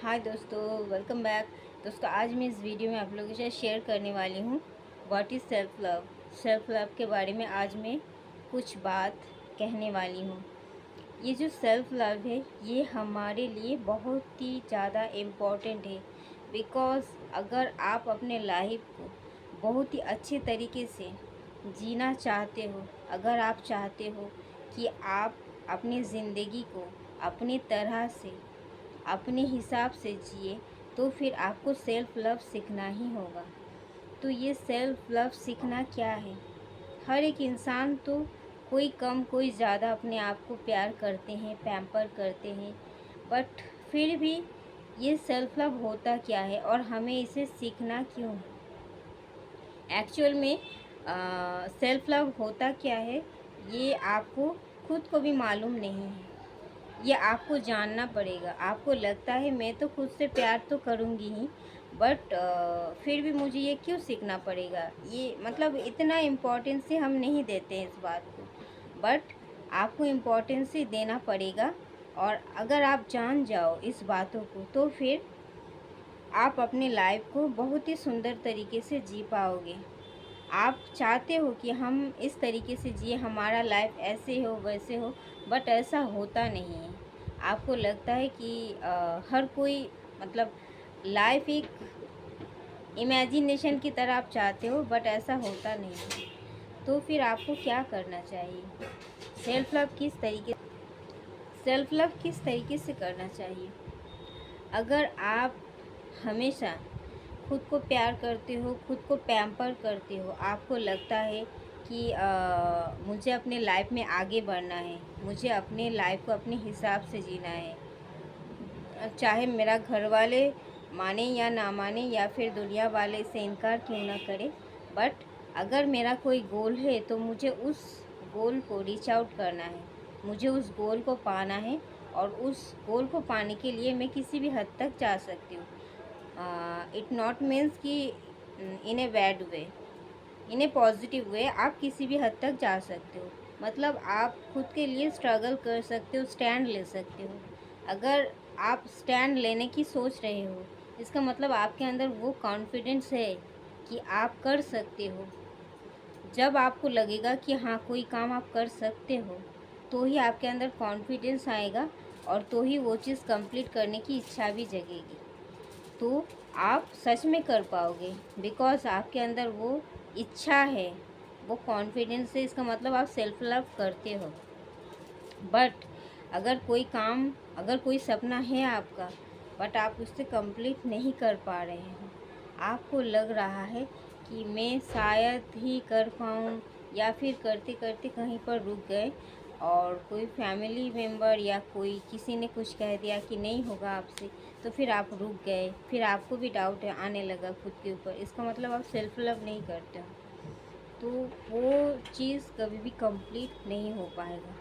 हाय दोस्तों, welcome back. दोस्तों, आज मैं इस वीडियो में आप लोगों के साथ शेयर करने वाली हूँ what is self love. Self love के बारे में आज मैं कुछ बात कहने वाली हूँ। ये जो सेल्फ़ लव है, ये हमारे लिए बहुत ही ज़्यादा इम्पोर्टेंट है। बिकॉज़ अगर आप अपने लाइफ को बहुत ही अच्छे तरीके से जीना चाहते हो, अगर आप चाहते हो कि आप अपनी ज़िंदगी को अपनी तरह से अपने हिसाब से जिए, तो फिर आपको सेल्फ़ लव सीखना ही होगा। तो ये सेल्फ़ लव सीखना क्या है? हर एक इंसान तो कोई कम कोई ज़्यादा अपने आप को प्यार करते हैं, पैम्पर करते हैं, बट फिर भी ये सेल्फ़ लव होता क्या है और हमें इसे सीखना क्यों है? एक्चुअल में सेल्फ़ लव होता क्या है, ये आपको खुद को भी मालूम नहीं है। ये आपको जानना पड़ेगा। आपको लगता है मैं तो खुद से प्यार तो करूँगी ही, बट फिर भी मुझे ये क्यों सीखना पड़ेगा? ये मतलब इतना इम्पोर्टेंस से हम नहीं देते हैं इस बात को, बट आपको इम्पोर्टेंस ही देना पड़ेगा। और अगर आप जान जाओ इस बातों को, तो फिर आप अपनी लाइफ को बहुत ही सुंदर तरीके से जी पाओगे। आप चाहते हो कि हम इस तरीके से जिए, हमारा लाइफ ऐसे हो वैसे हो, बट ऐसा होता नहीं है। आपको लगता है कि हर कोई मतलब लाइफ एक इमेजिनेशन की तरह आप चाहते हो, बट ऐसा होता नहीं है। तो फिर आपको क्या करना चाहिए? सेल्फ लव किस तरीके सेल्फ लव किस तरीके से करना चाहिए? अगर आप हमेशा खुद को प्यार करते हो, खुद को पैम्पर करते हो, आपको लगता है कि मुझे अपने लाइफ में आगे बढ़ना है, मुझे अपने लाइफ को अपने हिसाब से जीना है, चाहे मेरा घर वाले माने या ना माने या फिर दुनिया वाले इससे इनकार क्यों ना करे, बट अगर मेरा कोई गोल है तो मुझे उस गोल को रीच आउट करना है, मुझे उस गोल को पाना है। और उस गोल को पाने के लिए मैं किसी भी हद तक जा सकती हूँ। इट नॉट मीन्स कि इन a bad way, in A positive way आप किसी भी हद तक जा सकते हो। मतलब आप खुद के लिए स्ट्रगल कर सकते हो, स्टैंड ले सकते हो। अगर आप स्टैंड लेने की सोच रहे हो, इसका मतलब आपके अंदर वो कॉन्फिडेंस है कि आप कर सकते हो। जब आपको लगेगा कि हाँ, कोई काम आप कर सकते हो, तो ही आपके अंदर कॉन्फिडेंस आएगा और तो ही वो चीज़ कंप्लीट करने की इच्छा भी जगेगी। तो आप सच में कर पाओगे, बिकॉज़ आपके अंदर वो इच्छा है, वो कॉन्फिडेंस है। इसका मतलब आप सेल्फ लव करते हो। बट अगर कोई सपना है आपका, बट आप उससे कंप्लीट नहीं कर पा रहे हो, आपको लग रहा है कि मैं शायद ही कर पाऊँ, या फिर करते करते कहीं पर रुक गए और कोई फैमिली मेम्बर या कोई किसी ने कुछ कह दिया कि नहीं होगा आपसे, तो फिर आप रुक गए, फिर आपको भी डाउट आने लगा खुद के ऊपर। इसका मतलब आप सेल्फ लव नहीं करते हो, तो वो चीज़ कभी भी कंप्लीट नहीं हो पाएगा।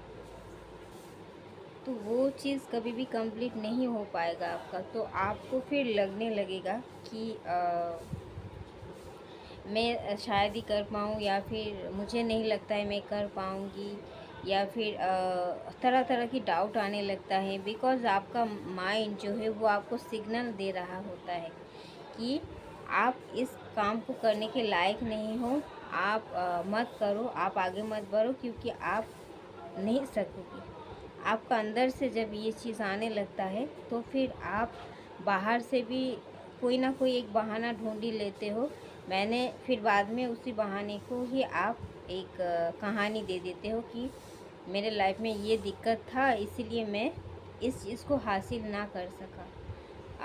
तो वो चीज़ कभी भी कंप्लीट नहीं हो पाएगा आपका। तो आपको फिर लगने लगेगा कि मैं शायद ही कर पाऊँ, या फिर मुझे नहीं लगता है मैं कर पाऊँगी, या फिर तरह तरह की डाउट आने लगता है। बिकॉज़ आपका माइंड जो है वो आपको सिग्नल दे रहा होता है कि आप इस काम को करने के लायक नहीं हो, आप मत करो, आप आगे मत बढ़ो, क्योंकि आप नहीं सकोगे। आपका अंदर से जब ये चीज़ आने लगता है, तो फिर आप बाहर से भी कोई ना कोई एक बहाना ढूंढ ही लेते हो। मैंने फिर बाद में उसी बहाने को ही आप एक कहानी दे देते हो कि मेरे लाइफ में ये दिक्कत था, इसीलिए मैं इस चीज़ को हासिल ना कर सका।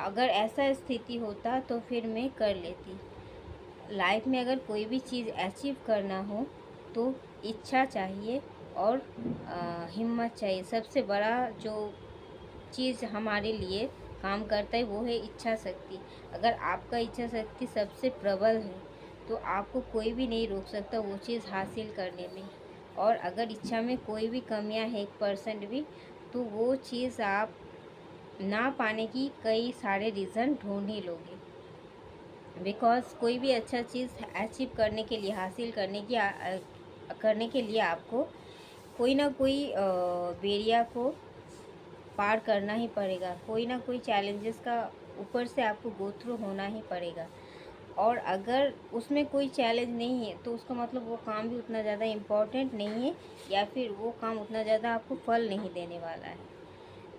अगर ऐसा स्थिति होता तो फिर मैं कर लेती। लाइफ में अगर कोई भी चीज़ अचीव करना हो, तो इच्छा चाहिए और हिम्मत चाहिए। सबसे बड़ा जो चीज़ हमारे लिए काम करता है वो है इच्छा शक्ति। अगर आपका इच्छा शक्ति सबसे प्रबल है, तो आपको कोई भी नहीं रोक सकता वो चीज़ हासिल करने में। और अगर इच्छा में कोई भी कमियां है 1% भी, तो वो चीज़ आप ना पाने की कई सारे रीज़न ढूंढ ही लोगे। बिकॉज़ कोई भी अच्छा चीज़ अचीव करने के लिए, हासिल करने के लिए आपको कोई ना कोई बेरिया को पार करना ही पड़ेगा, कोई ना कोई चैलेंजेस का ऊपर से आपको गो थ्रू होना ही पड़ेगा। और अगर उसमें कोई चैलेंज नहीं है तो उसका मतलब वो काम भी उतना ज़्यादा इम्पोर्टेंट नहीं है, या फिर वो काम उतना ज़्यादा आपको फल नहीं देने वाला है।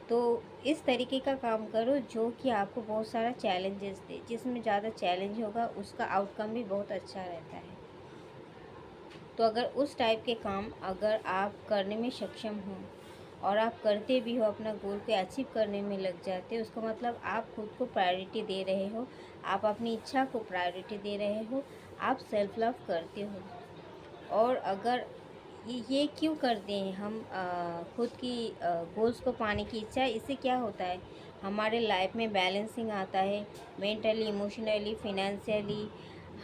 तो इस तरीके का काम करो जो कि आपको बहुत सारा चैलेंजेस दे। जिसमें ज़्यादा चैलेंज होगा उसका आउटकम भी बहुत अच्छा रहता है। तो अगर उस टाइप के काम अगर आप करने में सक्षम हो और आप करते भी हो, अपना गोल को अचीव करने में लग जाते हो, उसका मतलब आप खुद को प्रायोरिटी दे रहे हो, आप अपनी इच्छा को प्रायोरिटी दे रहे हो, आप सेल्फ लव करते हो। और अगर ये क्यों करते हैं हम, खुद की गोल्स को पाने की इच्छा, इससे क्या होता है, हमारे लाइफ में बैलेंसिंग आता है, मेंटली, इमोशनली, फिनेंशियली,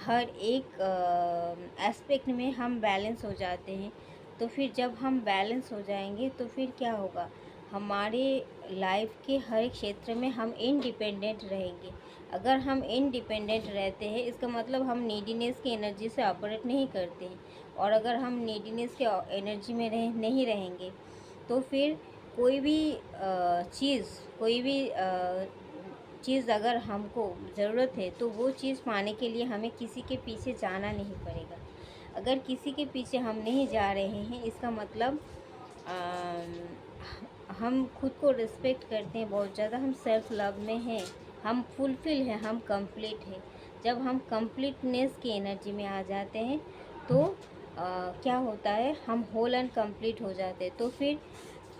हर एक एस्पेक्ट में हम बैलेंस हो जाते हैं। तो फिर जब हम बैलेंस हो जाएंगे तो फिर क्या होगा, हमारे लाइफ के हर एक क्षेत्र में हम इंडिपेंडेंट रहेंगे। अगर हम इंडिपेंडेंट रहते हैं इसका मतलब हम नीडीनेस की एनर्जी से ऑपरेट नहीं करते हैं। और अगर हम नीडीनेस के एनर्जी में नहीं रहेंगे तो फिर कोई भी चीज़ अगर हमको ज़रूरत है तो वो चीज़ पाने के लिए हमें किसी के पीछे जाना नहीं पड़ेगा। अगर किसी के पीछे हम नहीं जा रहे हैं इसका मतलब हम खुद को रिस्पेक्ट करते हैं बहुत ज़्यादा, हम सेल्फ लव में हैं, हम फुलफिल हैं, हम कंप्लीट हैं। जब हम कंप्लीटनेस की एनर्जी में आ जाते हैं तो क्या होता है, हम होल एंड कंप्लीट हो जाते हैं। तो फिर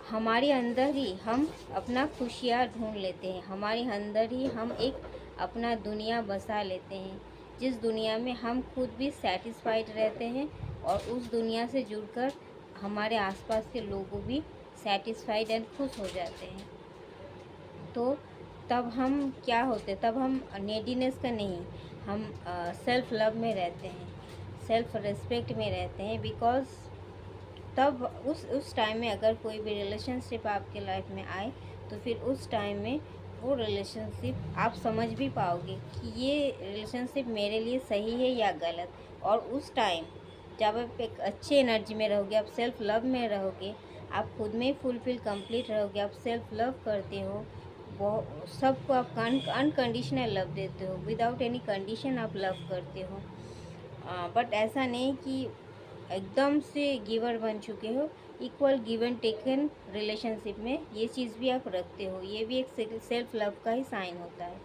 हमारे अंदर ही हम अपना खुशियाँ ढूंढ लेते हैं, हमारे अंदर ही हम एक अपना दुनिया बसा लेते हैं, जिस दुनिया में हम खुद भी सेटिस्फाइड रहते हैं और उस दुनिया से जुड़कर हमारे आसपास के लोग भी सेटिस्फाइड एंड खुश हो जाते हैं। तो तब हम क्या होते, तब हम नीडीनेस का नहीं, हम सेल्फ लव में रहते हैं, सेल्फ रिस्पेक्ट में रहते हैं। बिकॉज़ तब उस टाइम में अगर कोई भी रिलेशनशिप आपके लाइफ में आए तो फिर उस टाइम में वो रिलेशनशिप आप समझ भी पाओगे कि ये रिलेशनशिप मेरे लिए सही है या गलत। और उस टाइम जब आप एक अच्छी एनर्जी में रहोगे, आप सेल्फ लव में रहोगे, आप खुद में फुलफिल कंप्लीट रहोगे, आप सेल्फ लव करते हो, वो सबको आप अनकंडीशनल लव देते हो, विदाउट एनी कंडीशन आप लव करते हो। बट ऐसा नहीं कि एकदम से गिवर बन चुके हो, equal give and taken relationship में ये चीज़ भी आप रखते हो, ये भी एक सेल्फ लव का ही साइन होता है।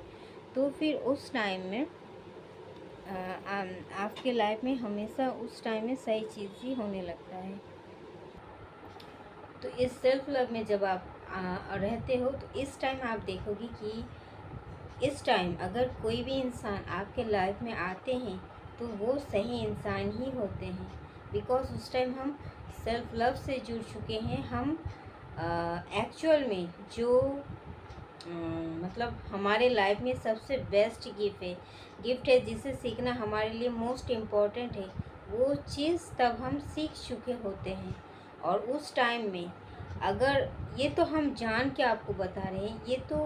तो फिर उस टाइम में आपके लाइफ में हमेशा उस टाइम में सही चीज़ ही होने लगता है। तो इस सेल्फ लव में जब आप रहते हो तो इस टाइम आप देखोगे कि इस टाइम अगर कोई भी इंसान आपके लाइफ में आते हैं तो वो सही इंसान ही होते हैं। बिकॉज उस टाइम हम सेल्फ लव से जुड़ चुके हैं, हम एक्चुअल में जो मतलब हमारे लाइफ में सबसे बेस्ट गिफ्ट है जिसे सीखना हमारे लिए मोस्ट इम्पॉर्टेंट है, वो चीज़ तब हम सीख चुके होते हैं। और उस टाइम में अगर ये तो हम जान के आपको बता रहे हैं, ये तो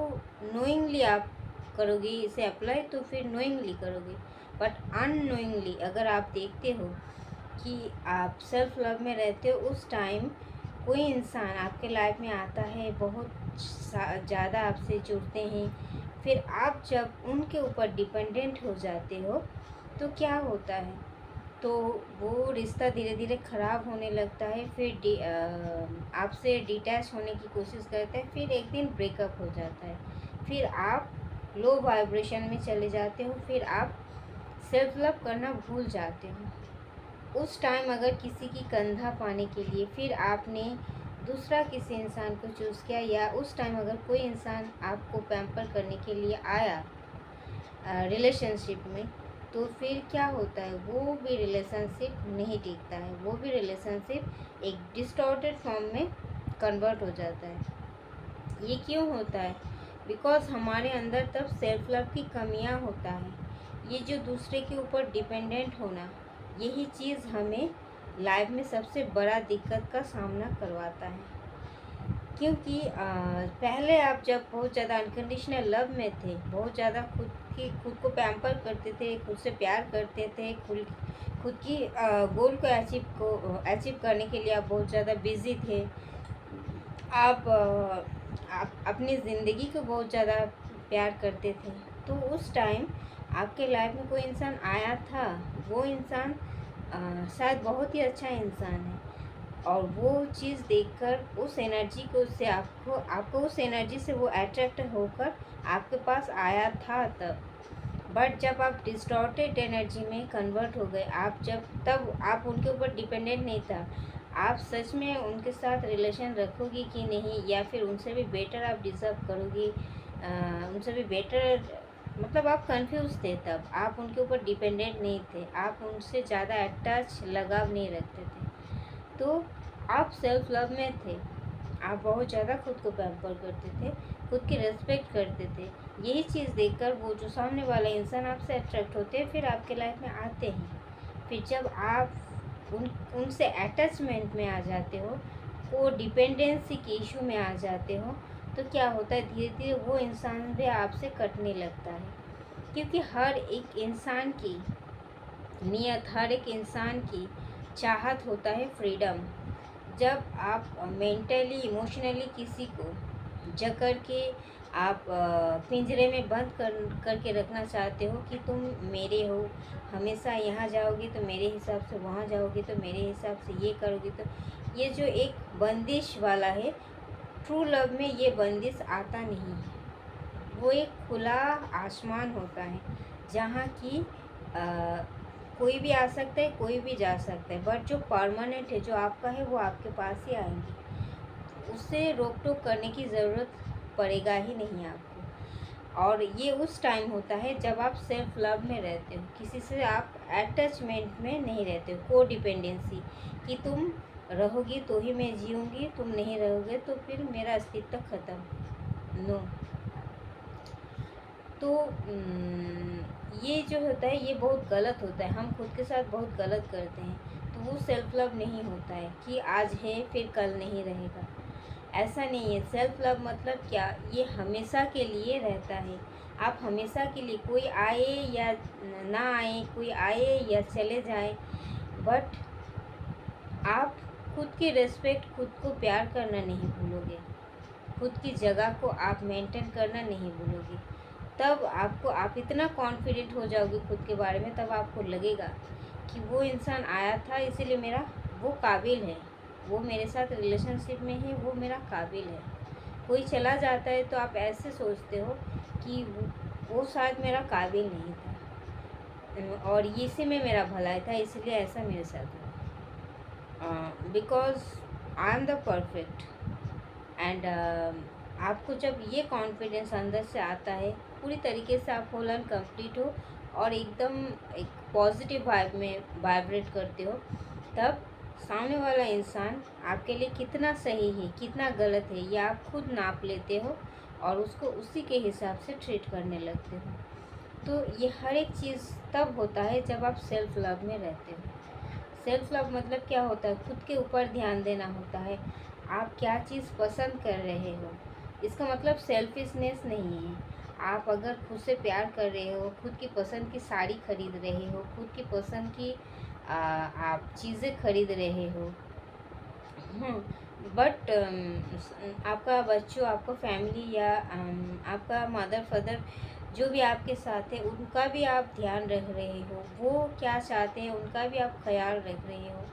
नोइंगली आप करोगे इसे अप्लाई, तो फिर नोइंगली करोगे। बट अननोइंगली अगर आप देखते हो कि आप सेल्फ लव में रहते हो, उस टाइम कोई इंसान आपके लाइफ में आता है, बहुत ज़्यादा आपसे जुड़ते हैं, फिर आप जब उनके ऊपर डिपेंडेंट हो जाते हो तो क्या होता है, तो वो रिश्ता धीरे धीरे ख़राब होने लगता है, फिर आपसे डिटैच होने की कोशिश करता है, फिर एक दिन ब्रेकअप हो जाता है, फिर आप लो वाइब्रेशन में चले जाते हो, फिर आप सेल्फ लव करना भूल जाते हो। उस टाइम अगर किसी की कंधा पाने के लिए फिर आपने दूसरा किसी इंसान को चूज़ किया, या उस टाइम अगर कोई इंसान आपको पैम्पर करने के लिए आया रिलेशनशिप में, तो फिर क्या होता है, वो भी रिलेशनशिप नहीं टिकता है, वो भी रिलेशनशिप एक डिस्टॉर्टेड फॉर्म में कन्वर्ट हो जाता है। ये क्यों होता है, बिकॉज हमारे अंदर तब सेल्फ लव की कमियां होता है। ये जो दूसरे के ऊपर डिपेंडेंट होना, यही चीज़ हमें लाइफ में सबसे बड़ा दिक्कत का सामना करवाता है। क्योंकि पहले आप जब बहुत ज़्यादा अनकंडीशनल लव में थे, बहुत ज़्यादा खुद को पैम्पर करते थे, खुद से प्यार करते थे, खुद की गोल को अचीव करने के लिए आप बहुत ज़्यादा बिजी थे, आप अपनी ज़िंदगी को बहुत ज़्यादा प्यार करते थे, तो उस टाइम आपके लाइफ में कोई इंसान आया था, वो इंसान शायद बहुत ही अच्छा इंसान है, और वो चीज़ देखकर उस एनर्जी को उससे आपको आपको उस एनर्जी से वो अट्रैक्ट होकर आपके पास आया था तब। बट जब आप डिस्टॉर्टेड एनर्जी में कन्वर्ट हो गए, आप जब तब आप उनके ऊपर डिपेंडेंट नहीं था, आप सच में उनके साथ रिलेशन रखोगी कि नहीं, या फिर उनसे भी बेटर आप डिज़र्व करोगी, उनसे भी बेटर, मतलब आप कंफ्यूज थे तब, आप उनके ऊपर डिपेंडेंट नहीं थे, आप उनसे ज़्यादा अटैच लगाव नहीं रखते थे, तो आप सेल्फ लव में थे, आप बहुत ज़्यादा खुद को पैम्पर करते थे, खुद की रेस्पेक्ट करते थे। यही चीज़ देखकर वो जो सामने वाला इंसान आपसे अट्रैक्ट होते हैं, फिर आपके लाइफ में आते हैं। फिर जब आप उनसे अटैचमेंट में आ जाते हो, वो डिपेंडेंसी के इशू में आ जाते हो, तो क्या होता है, धीरे धीरे वो इंसान भी आपसे कटने लगता है। क्योंकि हर एक इंसान की नियत, हर एक इंसान की चाहत होता है फ्रीडम। जब आप मेंटली इमोशनली किसी को जकड़ के आप पिंजरे में बंद करके रखना चाहते हो कि तुम मेरे हो, हमेशा यहाँ जाओगी तो मेरे हिसाब से, वहाँ जाओगी तो मेरे हिसाब से, ये करोगी तो, ये जो एक बंदिश वाला है, ट्रू लव में ये बंदिश आता नहीं है। वो एक खुला आसमान होता है जहाँ की कोई भी आ सकता है, कोई भी जा सकता है, बट जो परमानेंट है, जो आपका है, वो आपके पास ही आएंगे, उससे रोक टोक करने की ज़रूरत पड़ेगा ही नहीं आपको। और ये उस टाइम होता है जब आप सेल्फ लव में रहते हो, किसी से आप अटैचमेंट में नहीं रहते हो, को डिपेंडेंसी, कि तुम रहोगी तो ही मैं जीऊँगी, तुम नहीं रहोगे तो फिर मेरा अस्तित्व ख़त्म, नो। तो ये जो होता है, ये बहुत गलत होता है, हम खुद के साथ बहुत गलत करते हैं, तो वो सेल्फ लव नहीं होता है कि आज है फिर कल नहीं रहेगा, ऐसा नहीं है। सेल्फ लव मतलब क्या, ये हमेशा के लिए रहता है, आप हमेशा के लिए, कोई आए या ना आए, कोई आए या चले जाए, बट आप खुद की रिस्पेक्ट, खुद को प्यार करना नहीं भूलोगे, खुद की जगह को आप मेंटेन करना नहीं भूलोगे, तब आपको, आप इतना कॉन्फिडेंट हो जाओगे खुद के बारे में, तब आपको लगेगा कि वो इंसान आया था इसीलिए मेरा, वो काबिल है, वो मेरे साथ रिलेशनशिप में है, वो मेरा काबिल है। कोई चला जाता है तो आप ऐसे सोचते हो कि वो शायद मेरा काबिल नहीं था, और इसी में मेरा भलाई था, इसलिए ऐसा मेरे साथ हुआ, because I am the perfect. And आपको जब ये कॉन्फिडेंस अंदर से आता है, पूरी तरीके से आप होल एंड कंप्लीट हो, और एकदम एक पॉजिटिव वाइब में वाइब्रेट करते हो, तब सामने वाला इंसान आपके लिए कितना सही है, कितना गलत है, ये आप खुद नाप लेते हो, और उसको उसी के हिसाब से ट्रीट करने लगते हो। तो ये हर एक चीज़ तब होता है जब आप सेल्फ लव में रहते हो। सेल्फ लव मतलब क्या होता है, खुद के ऊपर ध्यान देना होता है, आप क्या चीज़ पसंद कर रहे हो, इसका मतलब सेल्फिशनेस नहीं है। आप अगर खुद से प्यार कर रहे हो, खुद की पसंद की साड़ी खरीद रहे हो, खुद की पसंद की आप चीज़ें खरीद रहे हो, बट आपका बच्चों, आपका फैमिली, या आपका मदर फादर जो भी आपके साथ है, उनका भी आप ध्यान रख रहे हो, वो क्या चाहते हैं उनका भी आप ख्याल रख रहे हो,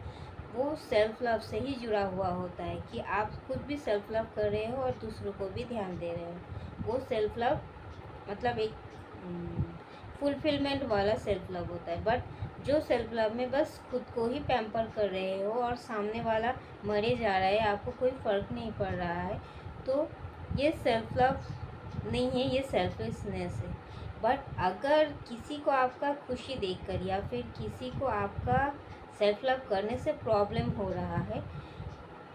वो सेल्फ लव से ही जुड़ा हुआ होता है कि आप खुद भी सेल्फ लव कर रहे हो और दूसरों को भी ध्यान दे रहे हो। वो सेल्फ लव मतलब एक फुलफिलमेंट वाला सेल्फ लव होता है। बट जो सेल्फ लव में बस खुद को ही पैम्पर कर रहे हो और सामने वाला मरे जा रहा है, आपको कोई फ़र्क नहीं पड़ रहा है, तो ये सेल्फ लव नहीं है, ये सेल्फिशनेस है। बट अगर किसी को आपका खुशी देखकर, या फिर किसी को आपका सेल्फ लव करने से प्रॉब्लम हो रहा है,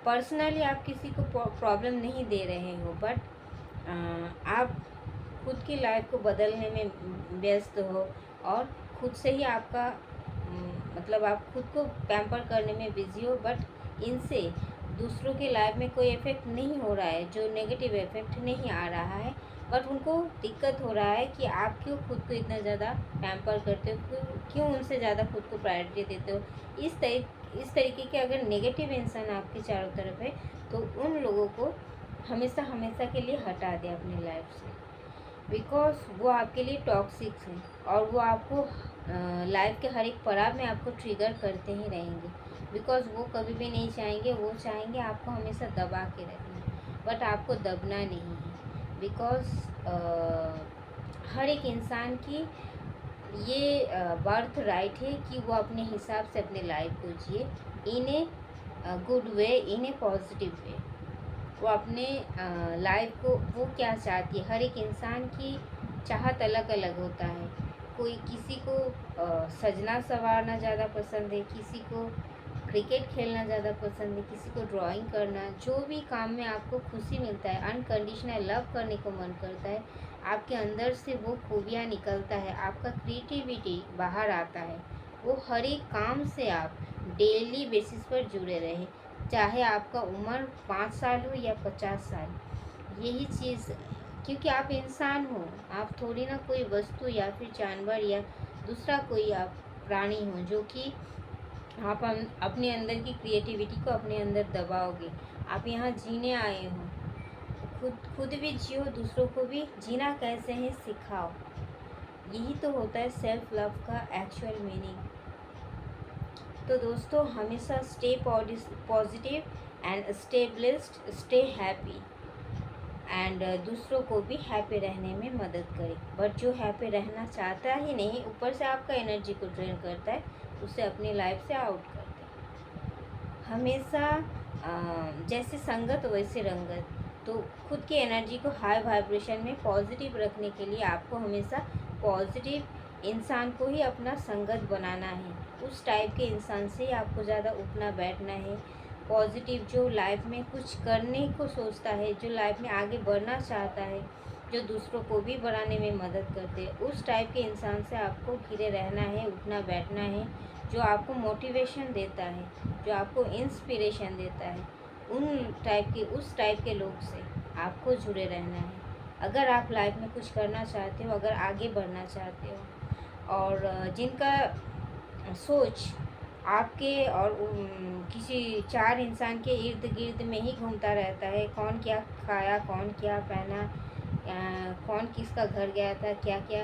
पर्सनली आप किसी को प्रॉब्लम नहीं दे रहे हो, बट आप खुद की लाइफ को बदलने में व्यस्त हो, और खुद से ही आपका मतलब आप खुद को पैम्पर करने में बिजी हो, बट इनसे दूसरों की लाइफ में कोई इफ़ेक्ट नहीं हो रहा है, जो नेगेटिव इफ़ेक्ट नहीं आ रहा है, बट उनको दिक्कत हो रहा है कि आप क्यों खुद को इतना ज़्यादा पैम्पर करते हो, क्यों उनसे ज़्यादा खुद को प्रायोरिटी देते हो। इस तरीके के अगर नेगेटिव इंसान आपके चारों तरफ है, तो उन लोगों को हमेशा हमेशा के लिए हटा दें अपनी लाइफ से। बिकॉज वो आपके लिए टॉक्सिक है और वो आपको लाइफ के हर एक पड़ाव में आपको ट्रिगर करते ही रहेंगे। बिकॉज वो कभी भी नहीं चाहेंगे, वो चाहेंगे आपको हमेशा दबा के रखना, बट आपको दबना नहीं है। बिकॉज हर एक इंसान की ये बर्थ राइट है कि वो अपने हिसाब से अपने लाइफ को जिए, इन a good way, in A positive way. वो अपने लाइफ को वो क्या चाहती है, हर एक इंसान की चाहत अलग अलग होता है। कोई किसी को सजना संवारना ज़्यादा पसंद है, किसी को क्रिकेट खेलना ज़्यादा पसंद है, किसी को ड्राइंग करना। जो भी काम में आपको खुशी मिलता है, अनकंडीशनल लव करने को मन करता है, आपके अंदर से वो खूबियाँ निकलता है, आपका क्रिएटिविटी बाहर आता है। वो हर एक काम से आप डेली बेसिस पर जुड़े रहे, चाहे आपका उम्र 5 साल हो या 50 साल। यही चीज़, क्योंकि आप इंसान हो, आप थोड़ी ना कोई वस्तु या फिर जानवर या दूसरा कोई आप प्राणी हो जो कि आप अपने अंदर की क्रिएटिविटी को अपने अंदर दबाओगे। आप यहाँ जीने आए हो, खुद भी जियो, दूसरों को भी जीना कैसे है सिखाओ। यही तो होता है सेल्फ लव का एक्चुअल मीनिंग। तो दोस्तों, हमेशा stay positive and stay blessed, stay happy and दूसरों को भी हैप्पी रहने में मदद करें। बट जो हैप्पी रहना चाहता ही नहीं, ऊपर से आपका एनर्जी को ड्रेन करता है, उसे अपनी लाइफ से आउट कर दे। हमेशा जैसे संगत वैसे रंगत। तो खुद की एनर्जी को हाई वाइब्रेशन में पॉजिटिव रखने के लिए आपको हमेशा पॉजिटिव इंसान को ही अपना संगत बनाना है। उस टाइप के इंसान से ही आपको ज़्यादा उठना बैठना है। पॉजिटिव, जो लाइफ में कुछ करने को सोचता है, जो लाइफ में आगे बढ़ना चाहता है, जो दूसरों को भी बढ़ाने में मदद करते हैं, उस टाइप के इंसान से आपको घिरे रहना है, उठना बैठना है। जो आपको मोटिवेशन देता है, जो आपको इंस्पिरेशन देता है, उस टाइप के लोग से आपको जुड़े रहना है। अगर आप लाइफ में कुछ करना चाहते हो, अगर आगे बढ़ना चाहते हो, और जिनका सोच आपके और किसी 4 इंसान के इर्द गिर्द में ही घूमता रहता है, कौन क्या खाया, कौन क्या पहना, कौन किसका घर गया था, क्या क्या,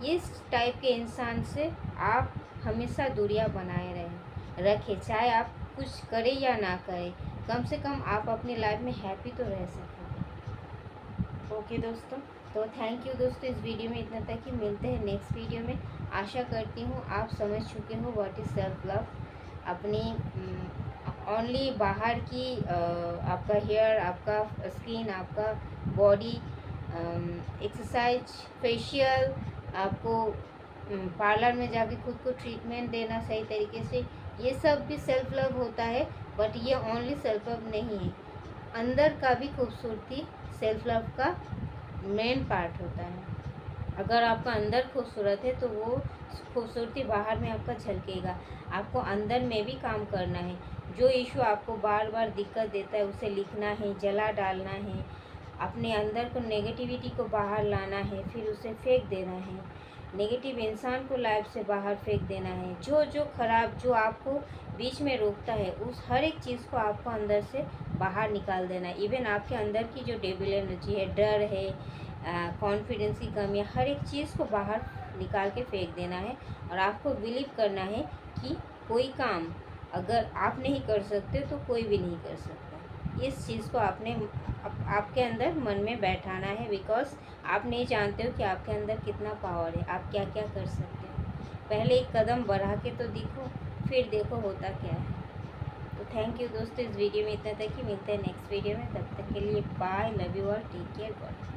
इस टाइप के इंसान से आप हमेशा दूरियां बनाए रखें। चाहे आप कुछ करें या ना करें, कम से कम आप अपनी लाइफ में हैप्पी तो रह सकें। ओके दोस्तों, तो थैंक यू दोस्तों, इस वीडियो में इतना तक ही। मिलते हैं नेक्स्ट वीडियो में। आशा करती हूँ आप समझ चुके हो व्हाट इज़ सेल्फ लव। अपनी ओनली बाहर की आपका हेयर, आपका स्किन, आपका बॉडी, एक्सरसाइज, फेशियल, आपको पार्लर में जाके खुद को ट्रीटमेंट देना सही तरीके से, ये सब भी सेल्फ लव होता है। बट ये ओनली सेल्फ लव नहीं है, अंदर का भी खूबसूरती सेल्फ लव का मेन पार्ट होता है। अगर आपका अंदर खूबसूरत है तो वो खूबसूरती बाहर में आपका झलकेगा। आपको अंदर में भी काम करना है। जो इशू आपको बार बार दिक्कत देता है उसे लिखना है, जला डालना है, अपने अंदर को नेगेटिविटी को बाहर लाना है, फिर उसे फेंक देना है। नेगेटिव इंसान को लाइफ से बाहर फेंक देना है। जो खराब, जो आपको बीच में रोकता है, उस हर एक चीज़ को आपको अंदर से बाहर निकाल देना है। इवन आपके अंदर की जो डेविल एनर्जी है, डर है, कॉन्फिडेंस की कमी है, हर एक चीज़ को बाहर निकाल के फेंक देना है। और आपको बिलीव करना है कि कोई काम अगर आप नहीं कर सकते तो कोई भी नहीं कर सकता। इस चीज़ को आपके अंदर मन में बैठाना है। बिकॉज आप नहीं जानते हो कि आपके अंदर कितना पावर है, आप क्या क्या कर सकते हो। पहले एक कदम बढ़ा के तो दिखो, फिर देखो होता क्या है। तो थैंक यू दोस्तों, इस वीडियो में इतना तक ही। मिलते हैं नेक्स्ट वीडियो में, तब तक के लिए bye, love you all, take care, God.